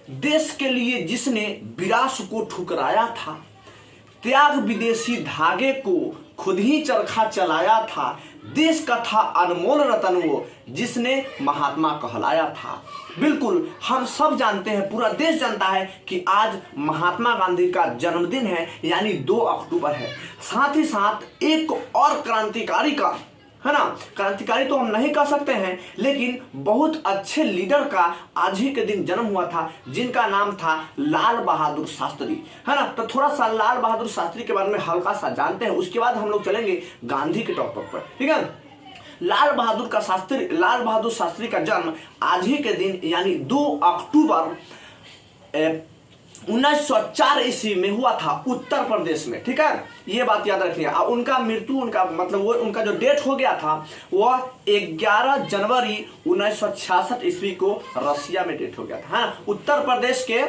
देश के लिए जिसने विरास को ठुकराया था, त्याग विदेशी धागे को खुद ही चरखा चलाया था, देश का था अनमोल रतन वो जिसने महात्मा कहलाया था। बिल्कुल हम सब जानते हैं, पूरा देश जानता है कि आज महात्मा गांधी का जन्मदिन है, यानी 2 अक्टूबर है। साथ ही साथ एक और क्रांतिकारी का, है ना, क्रांतिकारी तो हम नहीं कह सकते हैं, लेकिन बहुत अच्छे लीडर का आज ही के दिन जन्म हुआ था, जिनका नाम था लाल बहादुर शास्त्री, है ना। तो थोड़ा सा लाल बहादुर शास्त्री के बारे में हल्का सा जानते हैं, उसके बाद हम लोग चलेंगे गांधी के टॉपिक पर, ठीक है। लाल बहादुर शास्त्री का जन्म आज ही के दिन यानी 2 अक्टूबर 1904 ईस्वी में हुआ था, उत्तर प्रदेश में, ठीक है। ये बात याद रखिए। उनका मृत्यु, उनका मतलब वो उनका जो डेट हो गया था वह 11 जनवरी 1966 ईस्वी को रसिया में डेट हो गया था, हाँ। उत्तर प्रदेश के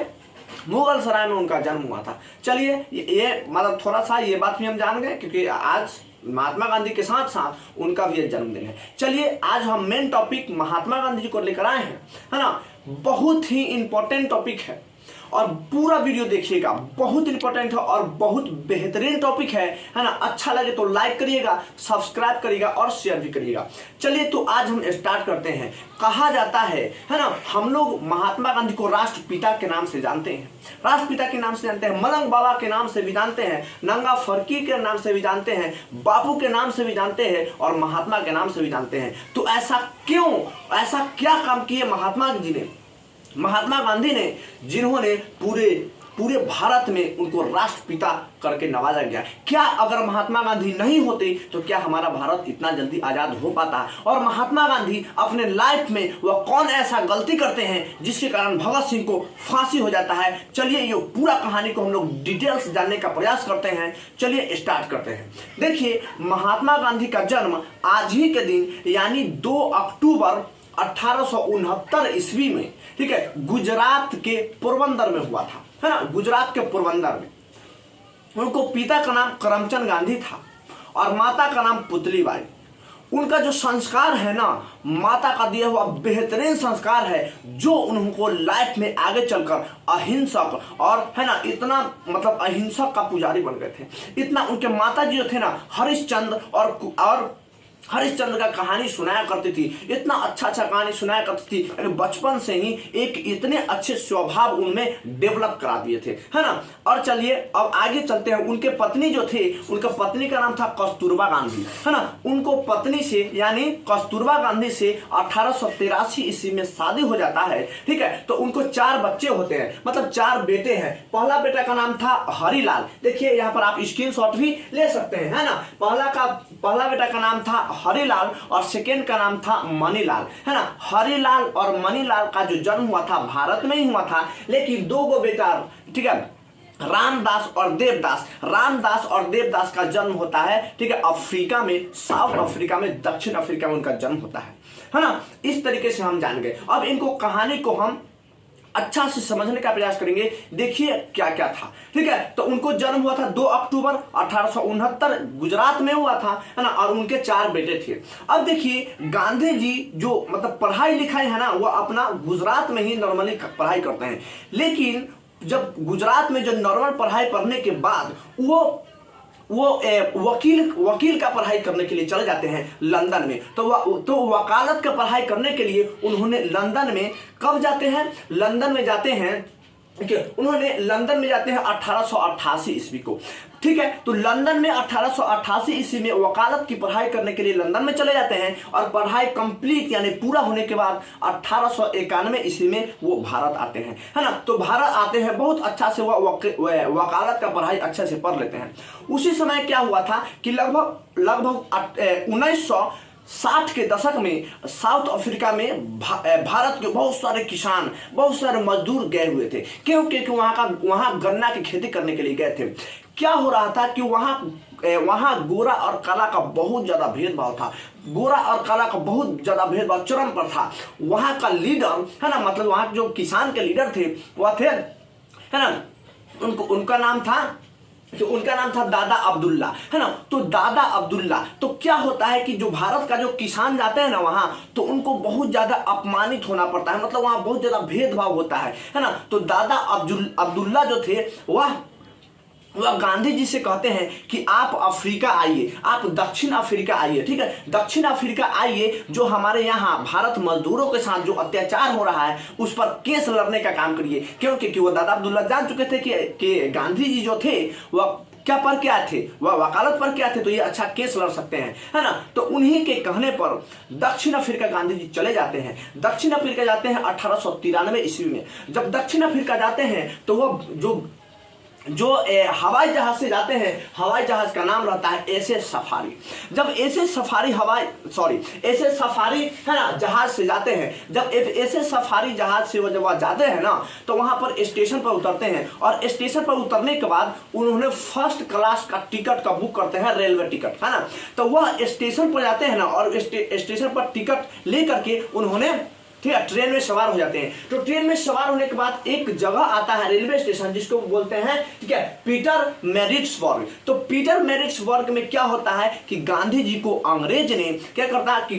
मुगल सराय में उनका जन्म हुआ था। चलिए ये मतलब थोड़ा सा ये बात भी हम जान गए, क्योंकि आज महात्मा गांधी के साथ साथ उनका भी जन्मदिन है। चलिए आज हम मेन टॉपिक महात्मा गांधी जी को लेकर आए हैं, है ना। बहुत ही इंपॉर्टेंट टॉपिक है और पूरा वीडियो देखिएगा, बहुत इंपॉर्टेंट है और बहुत बेहतरीन टॉपिक है ना। अच्छा लगे तो लाइक करिएगा, सब्सक्राइब करिएगा और शेयर भी करिएगा। चलिए तो आज हम स्टार्ट करते हैं। कहा जाता है ना, हम लोग महात्मा गांधी को राष्ट्रपिता के नाम से जानते हैं, राष्ट्रपिता के नाम से जानते हैं, मलंग बाबा के नाम से भी जानते हैं, नंगा फरकी के नाम से भी जानते हैं, बापू के नाम से भी जानते हैं और महात्मा के नाम से भी जानते हैं। तो ऐसा क्यों, ऐसा क्या काम किए महात्मा गांधी ने, जिन्होंने पूरे भारत में उनको राष्ट्रपिता करके नवाजा गया। क्या अगर महात्मा गांधी नहीं होते तो क्या हमारा भारत इतना जल्दी आजाद हो पाता? और महात्मा गांधी अपने लाइफ में वह कौन ऐसा गलती करते हैं जिसके कारण भगत सिंह को फांसी हो जाता है? चलिए ये पूरा कहानी को हम लोग डिटेल से जानने का प्रयास करते हैं। चलिए स्टार्ट करते हैं। देखिए महात्मा गांधी का जन्म आज ही के दिन यानी 2 अक्टूबर 1869 ईस्वी में, ठीक है, गुजरात के पोरबंदर में हुआ था, है ना। गुजरात के पोरबंदर में उनको पिता का नाम करमचंद गांधी था और माता का नाम पुतलीबाई। उनका जो संस्कार है ना, माता का दिया हुआ बेहतरीन संस्कार है, जो उनको लाइफ में आगे चलकर अहिंसक और, है ना, इतना मतलब अहिंसक का पुजारी बन गए थे। इतना उनके माता जी जो थे ना, हरिश्चंद्र और हरिश्चंद्र का कहानी सुनाया करती थी, इतना अच्छा कहानी सुनाया करती थी। बचपन से ही एक इतने अच्छे स्वभाव उनमें डेवलप करा दिए थे, है ना। और चलिए अब आगे चलते हैं। उनके पत्नी जो थे, उनका पत्नी का नाम था कस्तूरबा गांधी, है ना। उनको पत्नी से यानी कस्तूरबा गांधी से 1883 ईस्वी में शादी हो जाता है, ठीक है। तो उनको 4 बच्चे होते हैं, मतलब 4 बेटे हैं। पहला बेटा का नाम था हरिलाल, देखिए यहाँ पर आप स्क्रीनशॉट भी ले सकते हैं, है ना। पहला बेटा का नाम था हरिलाल और सेकेंड का नाम था मणिलाल, है ना। हरिलाल और मणिलाल का जो जन्म हुआ था भारत में ही हुआ था, लेकिन 2 बेटा, ठीक है, रामदास और देवदास। रामदास और देवदास का जन्म होता है, ठीक है, अफ्रीका में, साउथ अफ्रीका में, दक्षिण अफ्रीका में उनका जन्म होता है ना। इस तरीके से हम जान गए। अब इनको कहानी को हम अच्छा से समझने का प्रयास करेंगे। देखिए क्या क्या था, ठीक है। तो उनको जन्म हुआ था 2 अक्टूबर 1869 गुजरात में हुआ था, है ना। और उनके 4 बेटे थे। अब देखिए गांधी जी जो मतलब पढ़ाई लिखाई है ना, वो अपना गुजरात में ही नॉर्मली पढ़ाई करते हैं, लेकिन जब गुजरात में जो नॉर्मल पढ़ाई पढ़ने के बाद वो वकील का पढ़ाई करने के लिए चले जाते हैं लंदन में। तो वकालत का पढ़ाई करने के लिए उन्होंने लंदन में कब जाते हैं? लंदन में जाते हैं, ठीक है, उन्होंने लंदन में जाते हैं 1888 ईस्वी को, ठीक है। तो लंदन में 1888 ईस्वी में वकालत की पढ़ाई करने के लिए लंदन में चले जाते हैं और पढ़ाई कंप्लीट यानी पूरा होने के बाद 1891 ईस्वी में वो भारत आते हैं, है ना। तो भारत आते हैं, बहुत अच्छा से वकालत का पढ़ाई अच्छे से पढ़ लेते हैं। उसी समय क्या हुआ था कि लगभग 1960 के दशक में साउथ अफ्रीका में भारत के बहुत सारे किसान, बहुत सारे मजदूर गए हुए थे, क्योंकि वहाँ गन्ना की खेती करने के लिए गए थे। क्या हो रहा था कि वहाँ गोरा और काला का बहुत ज़्यादा भेदभाव था। गोरा और काला का बहुत ज़्यादा भेदभाव चरम पर था। वहाँ का लीडर, है ना, मतलब वहाँ जो किसान के लीडर थे वह थे, है ना, उनका नाम था तो उनका नाम था दादा अब्दुल्ला, है ना। तो दादा अब्दुल्ला, तो क्या होता है कि जो भारत का जो किसान जाते हैं ना वहां, तो उनको बहुत ज्यादा अपमानित होना पड़ता है, मतलब वहां बहुत ज्यादा भेदभाव होता है ना। तो दादा अब्दुल्ला जो थे वह गांधी जी से कहते हैं कि आप अफ्रीका आइए, आप दक्षिण अफ्रीका आइए, ठीक है, दक्षिण अफ्रीका आइए, जो हमारे यहाँ भारत मजदूरों के साथ जो अत्याचार हो रहा है उस पर केस लड़ने का काम करिए। क्योंकि वो दादा अब्दुल्ला जान चुके थे कि गांधी जी जो थे वह क्या पर क्या थे, वह वकालत पर क्या थे, तो ये अच्छा केस लड़ सकते हैं, है ना। तो उन्हीं के कहने पर दक्षिण अफ्रीका गांधी जी चले जाते हैं। दक्षिण अफ्रीका जाते हैं 1893 ईस्वी में। जब दक्षिण अफ्रीका जाते हैं तो वह जो हवाई जहाज से जाते हैं, हवाई जहाज का नाम रहता है एसए सफारी। जब एसए सफारी है ना जहाज से जाते हैं, जब एसए सफारी जहाज से जब वह जाते हैं ना, तो वहां पर स्टेशन पर उतरते हैं, और स्टेशन पर उतरने के बाद उन्होंने फर्स्ट क्लास का टिकट का बुक करते हैं, रेलवे टिकट, है ना। तो वह स्टेशन पर जाते हैं ना, और स्टेशन पर टिकट लेकर के उन्होंने, ठीक है, ट्रेन में सवार हो जाते हैं। तो ट्रेन में सवार होने के बाद एक जगह आता है रेलवे स्टेशन, जिसको बोलते हैं, ठीक है, पीटर मैरिट्सबर्ग। तो पीटर मैरिट्सबर्ग में क्या होता है कि गांधी जी को अंग्रेज ने क्या करता है कि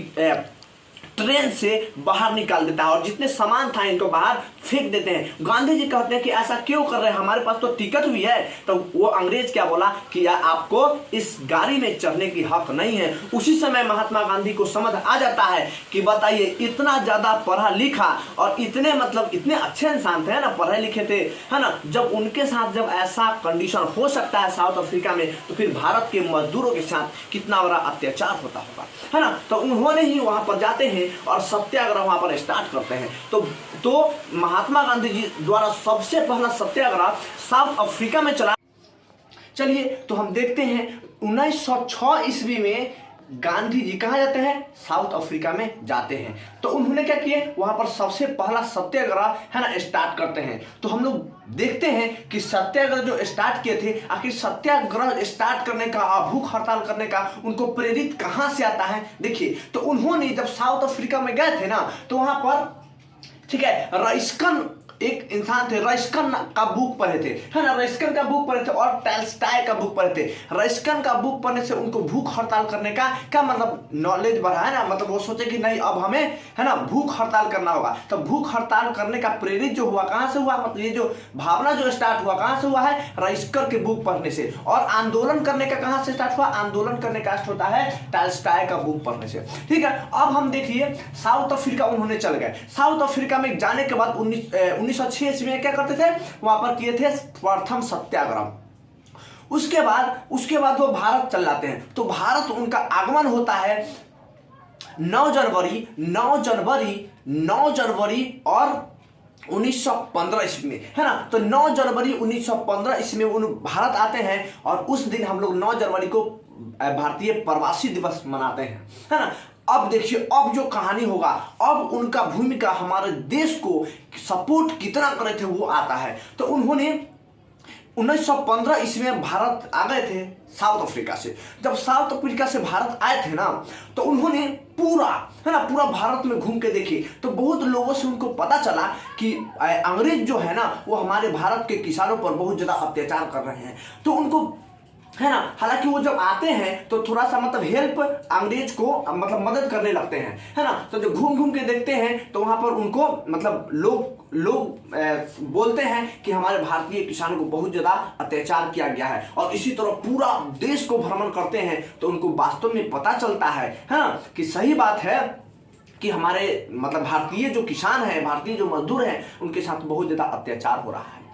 ट्रेन से बाहर निकाल देता है, और जितने सामान था इनको बाहर फेंक देते हैं। गांधी जी कहते हैं कि ऐसा क्यों कर रहे हैं, हमारे पास तो टिकट भी है। तो वो अंग्रेज क्या बोला कि यार आपको इस गाड़ी में चढ़ने की हक नहीं है। उसी समय महात्मा गांधी को समझ आ जाता है कि बताइए, इतना ज्यादा पढ़ा लिखा और इतने मतलब इतने अच्छे इंसान थे ना, पढ़े लिखे थे, है ना, जब उनके साथ जब ऐसा कंडीशन हो सकता है साउथ अफ्रीका में, तो फिर भारत के मजदूरों के साथ कितना बड़ा अत्याचार होता होगा, है ना। तो उन्होंने ही वहां पर जाते हैं और सत्याग्रह वहां पर स्टार्ट करते हैं। तो महात्मा गांधी जी द्वारा सबसे पहला सत्याग्रह साउथ अफ्रीका में चला। चलिए तो हम देखते हैं 1906 ईस्वी में गांधी जी कहाँ जाते हैं, साउथ अफ्रीका में जाते हैं। तो उन्होंने क्या किए, वहां पर सबसे पहला सत्याग्रह है ना स्टार्ट करते हैं। तो हम लोग देखते हैं कि सत्याग्रह जो स्टार्ट किए थे, आखिर सत्याग्रह स्टार्ट करने का, भूख हड़ताल करने का उनको प्रेरित कहां से आता है। देखिए, तो उन्होंने जब साउथ अफ्रीका में गए थे ना, तो वहां पर, ठीक है, रस्किन एक इंसान थे, रस्किन का बुक पढ़े थे, है ना, रस्किन का बुक पढ़े थे, और टॉल्स्टॉय का बुक पढ़े थे। रस्किन का बुक पढ़ने से उनको भूख हड़ताल करने का क्या मतलब नॉलेज बढ़ा, है ना, मतलब वो सोचे कि नहीं अब हमें, है ना, भूख हड़ताल करना होगा। तो भूख हड़ताल करने का प्रेरित जो हुआ कहां से हुआ, मतलब ये जो भावना जो स्टार्ट हुआ कहां से हुआ है, रस्किन के बुक पढ़ने से। और आंदोलन करने का कहां से स्टार्ट हुआ, आंदोलन करने का स्टार्ट होता है टॉल्स्टॉय का बुक पढ़ने से, ठीक है। अब हम देखिए साउथ अफ्रीका उन्होंने चल गए। साउथ अफ्रीका में जाने के बाद 1906 ईस्वी में क्या करते थे, वहां पर किए थे प्रथम सत्याग्रह। उसके बाद वो भारत चल जाते हैं। तो भारत उनका आगमन होता है 9 जनवरी और 1915 ईस्वी में, है ना। तो 9 जनवरी 1915 ईस्वी में उन भारत आते हैं, और उस दिन हम लोग 9 जनवरी को भारतीय प्रवासी दिवस मनाते हैं, है ना। अब देखिए, अब जो कहानी होगा, अब उनका भूमिका हमारे देश को सपोर्ट कितना करे थे वो आता है। तो उन्होंने 1915 ईस्वी में भारत आ गए थे साउथ अफ्रीका से। जब साउथ अफ्रीका से भारत आए थे ना, तो उन्होंने पूरा भारत में घूम के देखे। तो बहुत लोगों से उनको पता चला कि अंग्रेज जो है ना, वो हमारे भारत के किसानों पर बहुत ज्यादा अत्याचार कर रहे हैं। तो उनको, है ना, हालांकि वो जब आते हैं तो थोड़ा सा मतलब हेल्प अंग्रेज को मतलब मदद करने लगते हैं, है ना। तो जब घूम घूम के देखते हैं तो वहां पर उनको मतलब लोग बोलते हैं कि हमारे भारतीय किसानों को बहुत ज्यादा अत्याचार किया गया है, और इसी तरह पूरा देश को भ्रमण करते हैं। तो उनको वास्तव में पता चलता है ना, कि सही बात है कि हमारे मतलब भारतीय जो किसान है, भारतीय जो मजदूर हैं, उनके साथ बहुत ज्यादा अत्याचार हो रहा है।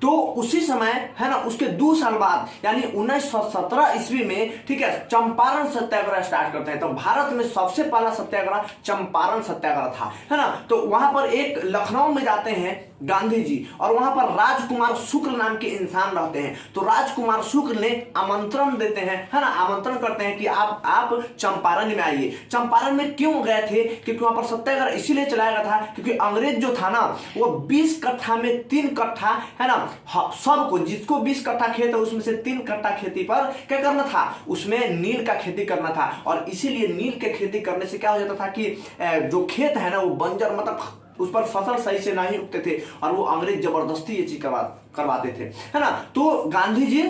तो उसी समय, है ना, उसके 2 साल बाद यानी 1917 ईस्वी में, ठीक है, चंपारण सत्याग्रह स्टार्ट करते हैं। तो भारत में सबसे पहला सत्याग्रह चंपारण सत्याग्रह था, है ना। तो वहां पर एक लखनऊ में जाते हैं गांधी जी, और वहां पर राजकुमार शुक्ल नाम के इंसान रहते हैं। तो राजकुमार शुक्ल ने आमंत्रण देते हैं, है ना, आमंत्रण करते हैं कि आप चंपारण में आइए। चंपारण में क्यों गए थे, क्योंकि वहां पर सत्याग्रह इसीलिए चलाया गया था क्योंकि अंग्रेज जो था ना, वो 20 कट्ठा में 3 कट्ठा, है ना, सबको, जिसको 20 कट्ठा खेत है उसमें से 3 कट्ठा खेती पर क्या करना था, उसमें नील का खेती करना था। और इसीलिए नील के खेती करने से क्या हो जाता था कि जो खेत है ना, वो बंजर, मतलब उस पर फसल सही से नहीं उगते थे, और वो अंग्रेज जबरदस्ती ये चीज करवाते थे, है ना। तो गांधी जी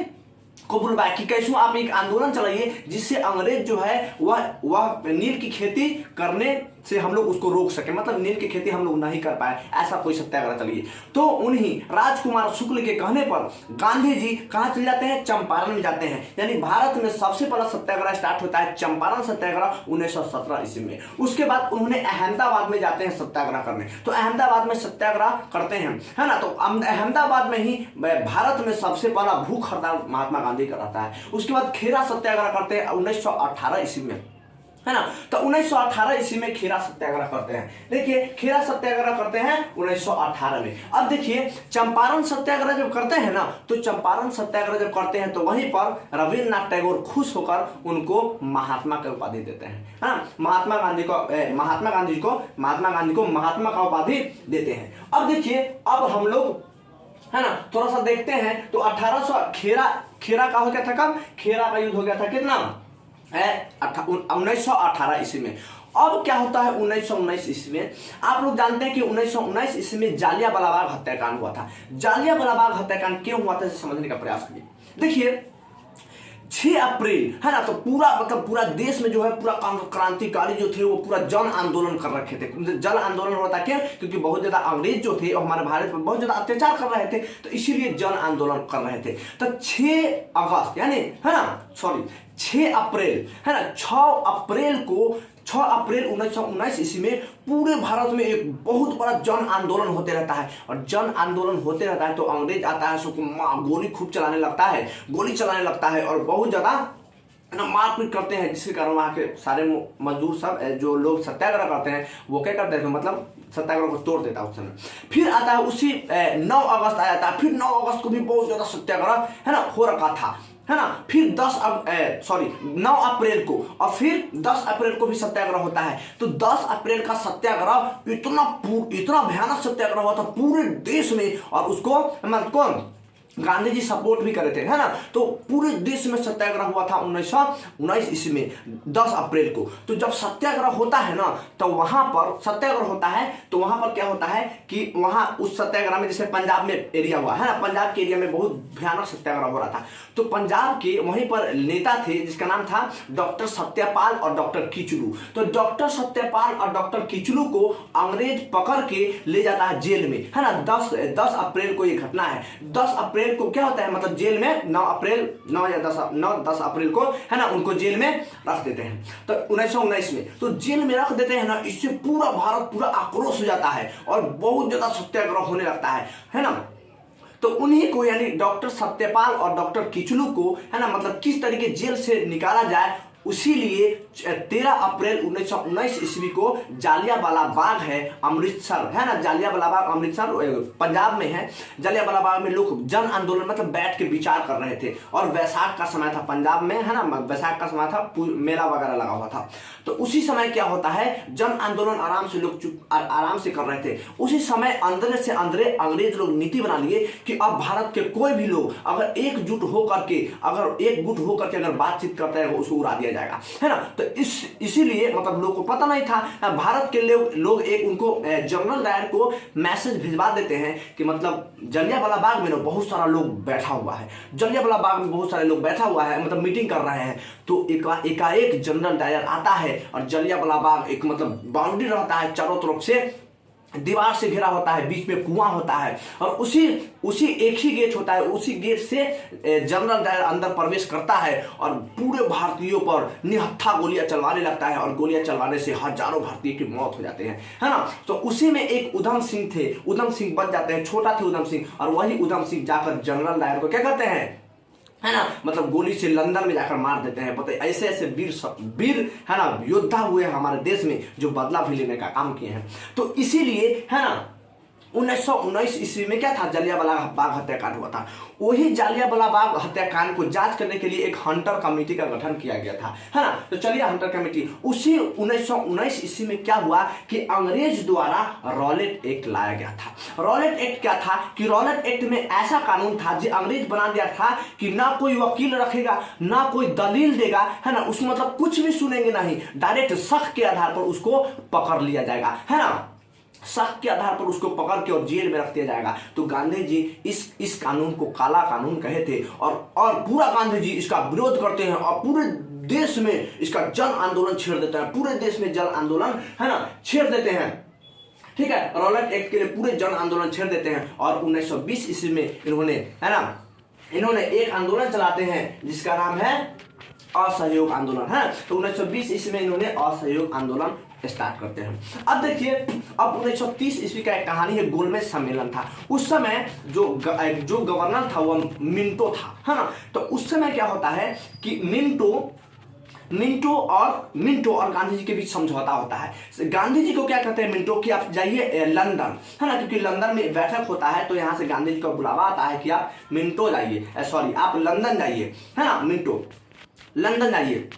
को बुलवाया कि कैसे आप एक आंदोलन चलाइए जिससे अंग्रेज जो है वह नील की खेती करने से हम लोग उसको रोक सके, मतलब नील की खेती हम लोग नहीं कर पाए, ऐसा कोई सत्याग्रह चलिए। तो उन्हीं राजकुमार शुक्ल के कहने पर गांधी जी कहाँ चले जाते हैं, चंपारण में जाते हैं। यानी भारत में सबसे पहला सत्याग्रह स्टार्ट होता है चंपारण सत्याग्रह 1917 ईस्वी में। उसके बाद उन्होंने अहमदाबाद में जाते हैं सत्याग्रह करने, तो अहमदाबाद में सत्याग्रह करते हैं, है ना। तो अहमदाबाद में ही भारत में सबसे पहला भूख हड़ताल महात्मा गांधी कराता है। उसके बाद खेरा सत्याग्रह करते हैं 1918 ईस्वी में, है ना। तो 1918 ईस्वी में खेरा सत्याग्रह करते हैं। देखिए खेरा सत्याग्रह करते हैं 1918 में। अब देखिए चंपारण सत्याग्रह जब करते हैं ना, तो चंपारण सत्याग्रह जब करते हैं तो वहीं पर रविन्द्रनाथ टैगोर खुश होकर उनको महात्मा का उपाधि देते हैं, है ना। महात्मा गांधी को महात्मा का उपाधि देते हैं। अब देखिए अब हम लोग, है ना, थोड़ा सा देखते हैं। तो 1800 खेरा का हो गया था, कब खेरा का युद्ध हो गया था, कितना 1918 ईस्वी में। अब क्या होता है 1919 ईस्वी में, आप लोग जानते हैं कि 1919 ईस्वी में जालियांवाला बाग हत्याकांड हुआ था। जालियांवाला बाग हत्याकांड क्यों हुआ था इसे समझने का प्रयास करिए। देखिए 6 अप्रैल, है ना, तो पूरा देश में जो है पूरा क्रांतिकारी जो थे वो पूरा जन आंदोलन कर रखे थे। जन आंदोलन होता क्यों, क्योंकि बहुत ज्यादा अंग्रेज जो थे हमारे भारत पर बहुत ज्यादा अत्याचार कर रहे थे, तो इसीलिए जन आंदोलन कर रहे थे। तो 6 अगस्त यानी, है ना, 6 अप्रैल, है ना, 6 अप्रैल 1919 ईस्वी में पूरे भारत में एक बहुत बड़ा जन आंदोलन होते रहता है। और जन आंदोलन होते रहता है तो अंग्रेज आता है, उसको गोली खूब चलाने लगता है और बहुत ज्यादा मारपीट करते हैं, जिसके कारण वहाँ के सारे मजदूर सब जो लोग सत्याग्रह करते हैं वो क्या करते हैं, मतलब सत्याग्रह को तोड़ देता है उस समय। फिर आता है उसी 9 अगस्त आ जाता है। फिर 9 अगस्त को भी बहुत ज्यादा सत्याग्रह, है ना, हो रखा था, है ना। फिर 9 अप्रैल को, और फिर 10 अप्रैल को भी सत्याग्रह होता है। तो 10 अप्रैल का सत्याग्रह इतना भयानक सत्याग्रह हुआ था पूरे देश में, और उसको कौन, गांधी जी सपोर्ट भी करे थे, है ना। तो पूरे देश में सत्याग्रह हुआ था 1919 ईस्वी में 10 अप्रैल को। तो जब सत्याग्रह होता है ना, तो वहां पर सत्याग्रह होता है तो वहां पर क्या होता है कि वहां उस सत्याग्रह में, जैसे पंजाब में एरिया हुआ है ना, पंजाब के एरिया में बहुत भयानक सत्याग्रह हो रहा था। तो पंजाब के वहीं पर नेता थे जिसका नाम था डॉक्टर सत्यपाल और डॉक्टर किचलू। तो डॉक्टर सत्यपाल और डॉक्टर किचलू को अंग्रेज पकड़ के ले जाता है जेल में, है ना। 10 अप्रैल को ये घटना है। 10 अप्रैल को क्या होता है, मतलब जेल में 10 अप्रैल को, है ना, उनको जेल में रख देते हैं। तो 1919 में तो जेल में रख देते हैं ना, इससे पूरा भारत पूरा आक्रोश हो जाता है और बहुत ज्यादा सत्याग्रह होने लगता है ना। तो उन्हीं को यानी डॉक्टर सत्यपाल और डॉक्टर किचलू को, है ना, मतलब किस तरीके जेल से निकाला जाए, उसी लिए 13 अप्रैल 1919 ईस्वी को जालियांवाला बाग है अमृतसर, है ना, जालियांवाला बाग अमृतसर पंजाब में है। जालियांवाला बाग में लोग जन आंदोलन मतलब बैठ के विचार कर रहे थे, और वैसाख का समय था पंजाब में, है ना, वैसाख का समय था, मेला वगैरह लगा हुआ था। तो उसी समय क्या होता है, जन आंदोलन आराम से लोग आराम से कर रहे थे। उसी समय अंदर से अंग्रेज लोग नीति बना लिए कि अब भारत के कोई भी लोग अगर एकजुट होकर के अगर बातचीत करते हैं उसको उड़ा दिया जाएगा, है ना। तो इसीलिए मतलब लोगों को पता नहीं था, भारत के लोग एक उनको जनरल डायर को मैसेज भिजवा देते हैं कि मतलब जलियांवाला बाग में बहुत सारा लोग बैठा हुआ है, मतलब मीटिंग कर रहे हैं। तो एकाएक जनरल डायर आता है और जलियांवाला बाग एक मतलब बाउंड्री रहता है, चारों तरफ से दीवार से घिरा होता है, बीच में कुआं होता है, और उसी एक ही गेट होता है, उसी गेट से जनरल डायर अंदर प्रवेश करता है और पूरे भारतीयों पर निहत्था गोलियां चलवाने लगता है, और गोलियां चलवाने से हजारों भारतीय की मौत हो जाते हैं, है ना। तो उसी में एक उधम सिंह थे, उधम सिंह बच जाते हैं, छोटा थे उधम सिंह, और वही उधम सिंह जाकर जनरल डायर को क्या करते हैं, है ना, मतलब गोली से लंदन में जाकर मार देते हैं। पता है ऐसे वीर, है ना, योद्धा हुए हमारे देश में जो बदला भी लेने का काम किए हैं। तो इसीलिए, है ना, 1919 ईस्वी में क्या था, जालियांवाला बाग हत्याकांड हुआ था। वही जालियांवाला बाग हत्याकांड को जांच करने के लिए एक हंटर कमेटी का गठन किया गया था, है ना। तो चलिए हंटर कमेटी, उसी 1919 ईस्वी में क्या हुआ कि अंग्रेज द्वारा रॉलेट एक्ट लाया गया था। रॉलेट एक्ट क्या था कि रॉलेट एक्ट में ऐसा कानून था जो अंग्रेज बना दिया था कि ना कोई वकील रखेगा, ना कोई दलील देगा, है ना, उसको मतलब कुछ भी सुनेंगे नहीं, डायरेक्ट शक के आधार पर उसको पकड़ लिया जाएगा, है ना। शक के आधार पर उसको पकड़ के और जेल में रख दिया जाएगा। तो गांधी जी इस कानून को काला कानून कहे थे और पूरा गांधी जी इसका विरोध करते हैं और पूरे देश में इसका जन आंदोलन छेड़ देते हैं। पूरे देश में जन आंदोलन है ना छेड़ देते हैं, ठीक है, रॉलेट एक्ट के लिए पूरे जन आंदोलन छेड़ देते हैं। और 1920 ईस्वी में इन्होंने है ना इन्होंने एक आंदोलन चलाते हैं जिसका नाम है असहयोग आंदोलन है। तो 1920 ईस्वी में इन्होंने असहयोग आंदोलन स्टार्ट करते हैं। अब देखिए, अब 1930 ईस्वी का एक कहानी है, गोलमेज सम्मेलन था। उस समय जो गवर्नर था वो मिंटो था, है ना। तो उस समय क्या होता है कि मिंटो और गांधी जी के बीच समझौता होता है। गांधी जी को क्या कहते हैं मिंटो कि आप जाइए लंदन, है ना, क्योंकि लंदन में बैठक होता है। तो यहाँ से गांधी जी का बुलावा आता है कि आप मिंटो जाइए, सॉरी आप लंदन जाइए, है ना, मिंटो लंदन जाइए।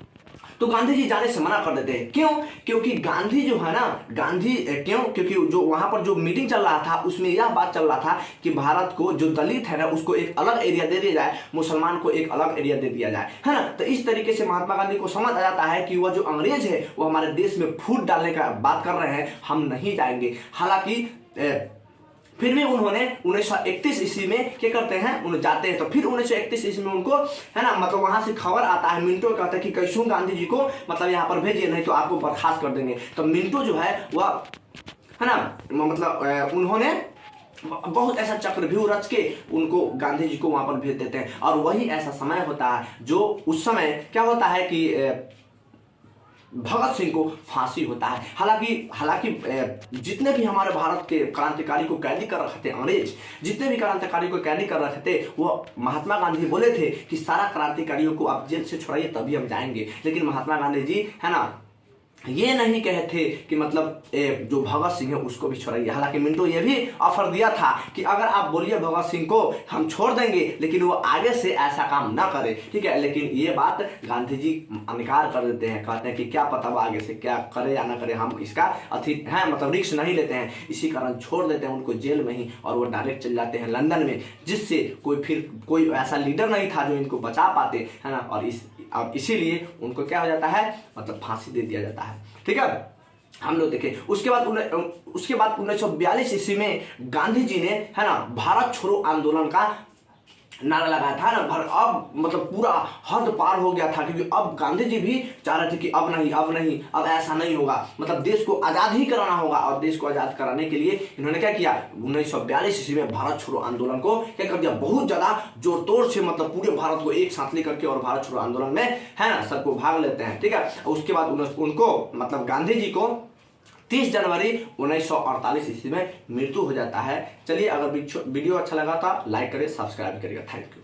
तो गांधी जी जाने से मना कर देते हैं। क्यों? क्योंकि गांधी जो है ना क्योंकि जो वहां पर जो मीटिंग चल रहा था उसमें यह बात चल रहा था कि भारत को जो दलित है ना उसको एक अलग एरिया दे दिया जाए, मुसलमान को एक अलग एरिया दे दिया जाए, है ना। तो इस तरीके से महात्मा गांधी को समझ आ जाता है कि वह जो अंग्रेज है वो हमारे देश में फूट डालने का बात कर रहे हैं, हम नहीं जाएंगे। हालांकि फिर भी उन्होंने 1931 ईस्वी में क्या करते हैं, उन्हें जाते हैं। तो फिर 1931 ईस्वी में उनको है ना मतलब वहां से खबर आता है, मिंटो कहता है कि कैसो गांधी जी को मतलब यहाँ पर भेजिए, नहीं तो आपको बर्खास्त कर देंगे। तो मिंटो जो है वह है ना मतलब उन्होंने बहुत ऐसा चक्रव्यूह रच के उनको गांधी जी को वहां पर भेज देते हैं। और वही ऐसा समय होता है जो उस समय क्या होता है कि भगत सिंह को फांसी होता है। हालांकि जितने भी हमारे भारत के क्रांतिकारी को कैदी कर रखे थे अंग्रेज, जितने भी क्रांतिकारी को कैदी कर रखे थे वो महात्मा गांधी बोले थे कि सारा क्रांतिकारियों को आप जेल से छुड़ाइए तभी हम जाएंगे। लेकिन महात्मा गांधी जी है ना ये नहीं कहे थे कि मतलब जो भगत सिंह है उसको भी छोड़ाइए। हालांकि मिंटो ये भी ऑफर दिया था कि अगर आप बोलिए भगत सिंह को हम छोड़ देंगे, लेकिन वो आगे से ऐसा काम ना करे, ठीक है। लेकिन ये बात गांधी जी इनकार कर देते हैं, कहते हैं कि क्या पता वो आगे से क्या करे या ना करे, हम इसका मतलब रिस्क नहीं लेते हैं। इसी कारण छोड़ देते हैं उनको जेल में ही और वो डायरेक्ट चल जाते हैं लंदन में, जिससे कोई ऐसा लीडर नहीं था जो इनको बचा पाते, है ना। और इसीलिए उनको क्या हो जाता है मतलब फांसी दे दिया जाता है, ठीक है। हम लोग देखें उसके बाद 1942 ईस्वी में गांधी जी ने है ना भारत छोड़ो आंदोलन का नारा लगाया था ना। अब मतलब पूरा हद पार हो गया था, क्योंकि अब गांधी जी भी चाह रहे थे कि अब नहीं अब ऐसा नहीं होगा, मतलब देश को आज़ाद ही कराना होगा। और देश को आज़ाद कराने के लिए इन्होंने क्या किया, 1942 ईस्वी में भारत छोड़ो आंदोलन को क्या कर दिया, बहुत ज़्यादा जोर तोड़ से मतलब पूरे भारत को एक साथ लेकर के और भारत छोड़ो आंदोलन में है ना सबको भाग लेते हैं, ठीक है। उसके बाद उनको मतलब गांधी जी को 30 जनवरी 1948 ईस्वी में मृत्यु हो जाता है। चलिए, अगर वीडियो अच्छा लगा था लाइक करें, सब्सक्राइब करिएगा। Thank you.